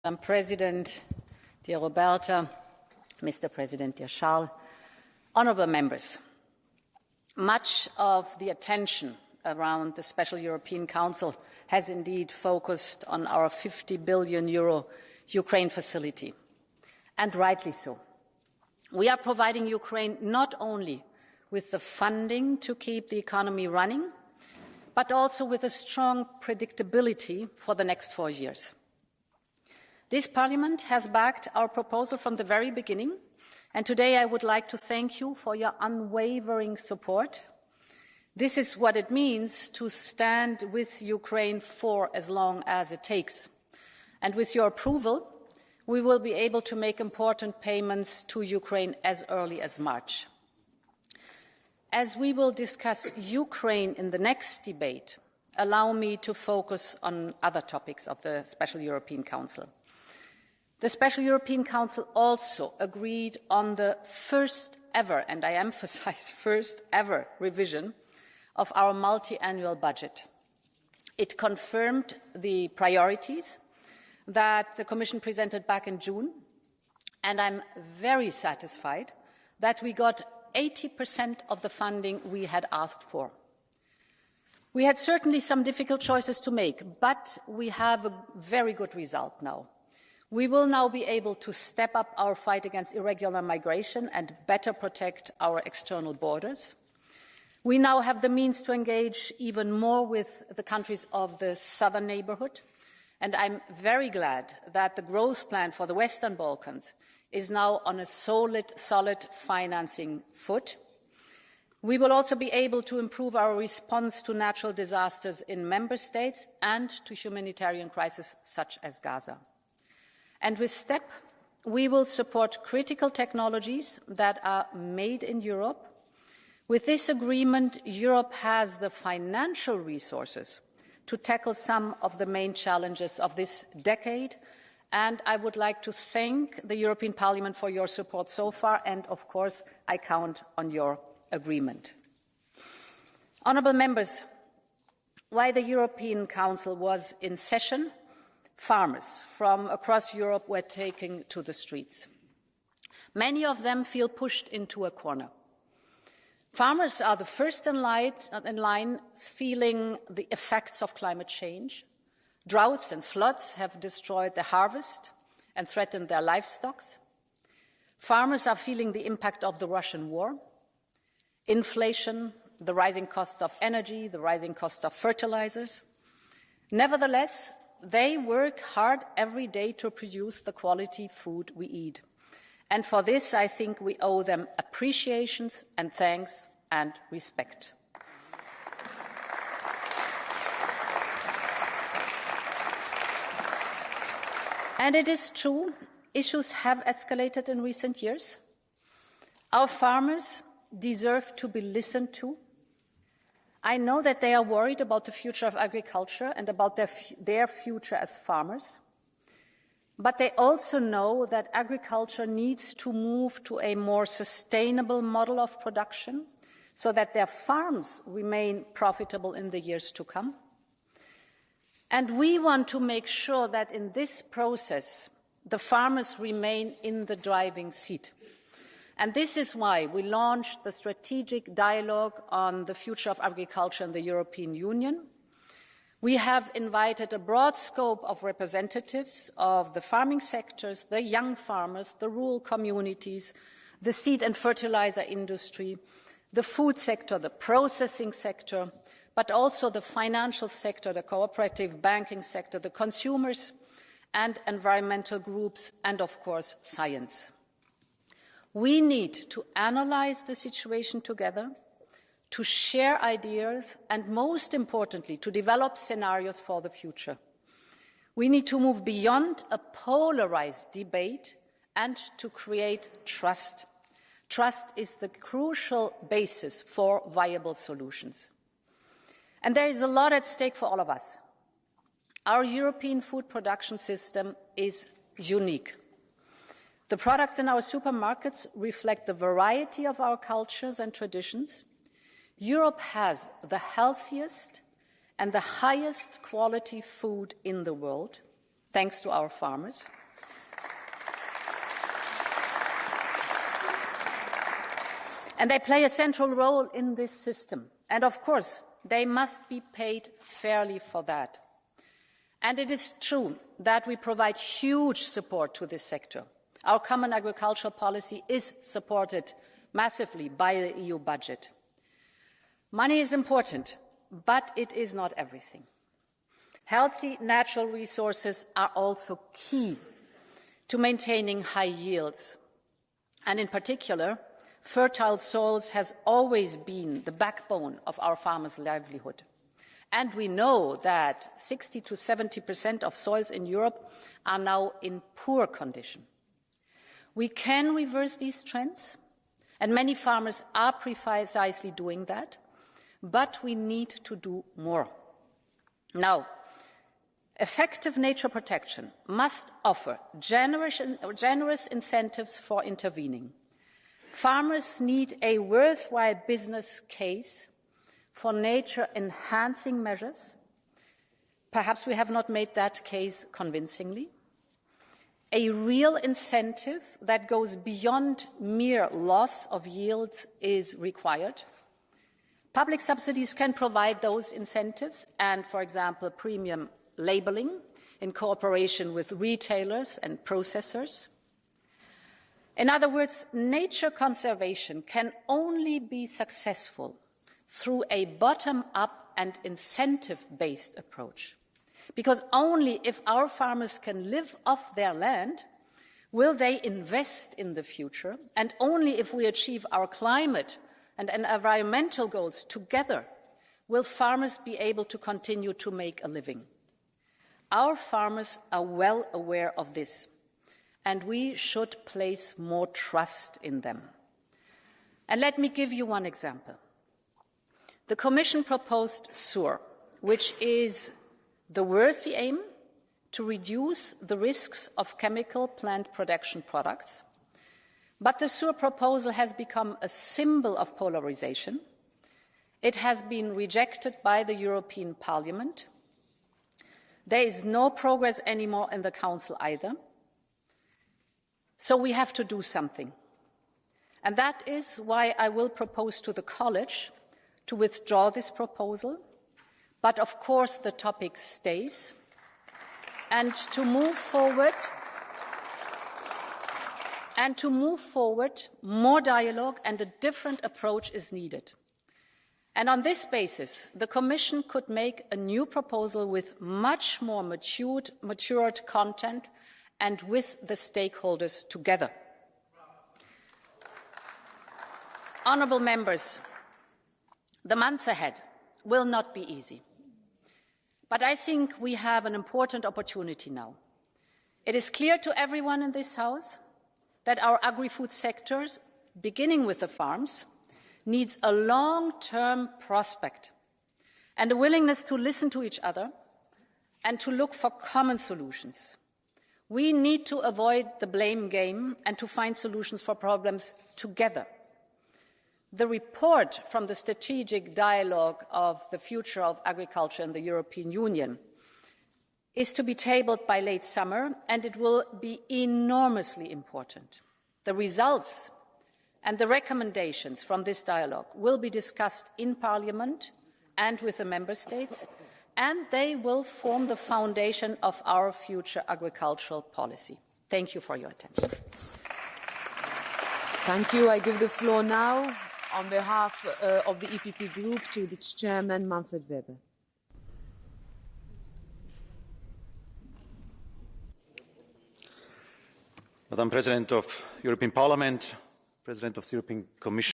Madam President, dear Roberta, Mr. President, dear Charles, honourable members, much of the attention around the Special European Council has indeed focused on our €50 billion Ukraine facility, and rightly so. We are providing Ukraine not only with the funding to keep the economy running, but also with a strong predictability for the next 4 years. This Parliament has backed our proposal from the very beginning, and today I would like to thank you for your unwavering support. This is what it means to stand with Ukraine for as long as it takes. And with your approval, we will be able to make important payments to Ukraine as early as March. As we will discuss Ukraine in the next debate, allow me to focus on other topics of the Special European Council. The Special European Council also agreed on the first ever, and I emphasize first ever, revision of our multi-annual budget. It confirmed the priorities that the Commission presented back in June, and I'm very satisfied that we got 80% of the funding we had asked for. We had certainly some difficult choices to make, but we have a very good result now. We will now be able to step up our fight against irregular migration and better protect our external borders. We now have the means to engage even more with the countries of the southern neighbourhood, and I'm very glad that the growth plan for the Western Balkans is now on a solid financing foot. We will also be able to improve our response to natural disasters in member states and to humanitarian crises such as Gaza. And with STEP, we will support critical technologies that are made in Europe. With this agreement, Europe has the financial resources to tackle some of the main challenges of this decade, and I would like to thank the European Parliament for your support so far, and of course, I count on your agreement. Honourable members, while the European Council was in session, farmers from across Europe were taking to the streets. Many of them feel pushed into a corner. Farmers are the first in line feeling the effects of climate change. Droughts and floods have destroyed their harvest and threatened their livestock. Farmers are feeling the impact of the Russian war, inflation, the rising costs of energy, the rising costs of fertilizers. Nevertheless, they work hard every day to produce the quality food we eat. And for this, I think we owe them appreciation and thanks and respect. And it is true, issues have escalated in recent years. Our farmers deserve to be listened to. I know that they are worried about the future of agriculture and about their future as farmers. But they also know that agriculture needs to move to a more sustainable model of production so that their farms remain profitable in the years to come. And we want to make sure that in this process, the farmers remain in the driving seat. And this is why we launched the strategic dialogue on the future of agriculture in the European Union. We have invited a broad scope of representatives of the farming sectors, the young farmers, the rural communities, the seed and fertilizer industry, the food sector, the processing sector, but also the financial sector, the cooperative banking sector, the consumers and environmental groups, and of course, science. We need to analyse the situation together, to share ideas, and most importantly, to develop scenarios for the future. We need to move beyond a polarised debate and to create trust. Trust is the crucial basis for viable solutions. And there is a lot at stake for all of us. Our European food production system is unique. The products in our supermarkets reflect the variety of our cultures and traditions. Europe has the healthiest and the highest quality food in the world. thanks to our farmers. And they play a central role in this system. And of course, they must be paid fairly for that. And it is true that we provide huge support to this sector. Our common agricultural policy is supported massively by the EU budget. Money is important, but it is not everything. Healthy natural resources are also key to maintaining high yields. And in particular, fertile soils has always been the backbone of our farmers' livelihood. And we know that 60 to 70% of soils in Europe are now in poor condition. We can reverse these trends, and many farmers are precisely doing that, but we need to do more. Now, effective nature protection must offer generous incentives for intervening. Farmers need a worthwhile business case for nature-enhancing measures. Perhaps we have not made that case convincingly. A real incentive that goes beyond mere loss of yields is required. Public subsidies can provide those incentives and, for example, premium labelling in cooperation with retailers and processors. In other words, nature conservation can only be successful through a bottom-up and incentive-based approach. Because only if our farmers can live off their land will they invest in the future, and only if we achieve our climate and environmental goals together will farmers be able to continue to make a living. Our farmers are well aware of this, and we should place more trust in them. And let me give you one example. The Commission proposed SURE, which is the worthy aim to reduce the risks of chemical plant protection products. But the SURE proposal has become a symbol of polarization. It has been rejected by the European Parliament. There is no progress anymore in the Council either. So we have to do something. And that is why I will propose to the College to withdraw this proposal. But of course the topic stays. And to move forward, more dialogue and a different approach is needed. And on this basis, the Commission could make a new proposal with much more matured content and with the stakeholders together. Honourable members, the months ahead will not be easy. But I think we have an important opportunity now. It is clear to everyone in this House that our agri-food sectors, beginning with the farms, needs a long-term prospect and a willingness to listen to each other and to look for common solutions. We need to avoid the blame game and to find solutions for problems together. The report from the strategic dialogue of the future of agriculture in the European Union is to be tabled by late summer, and it will be enormously important. The results and the recommendations from this dialogue will be discussed in Parliament and with the Member States, and they will form the foundation of our future agricultural policy. Thank you for your attention. Thank you. I give the floor now, on behalf of the EPP Group, to its chairman, Manfred Weber. Madam President of European Parliament, President of the European Commission,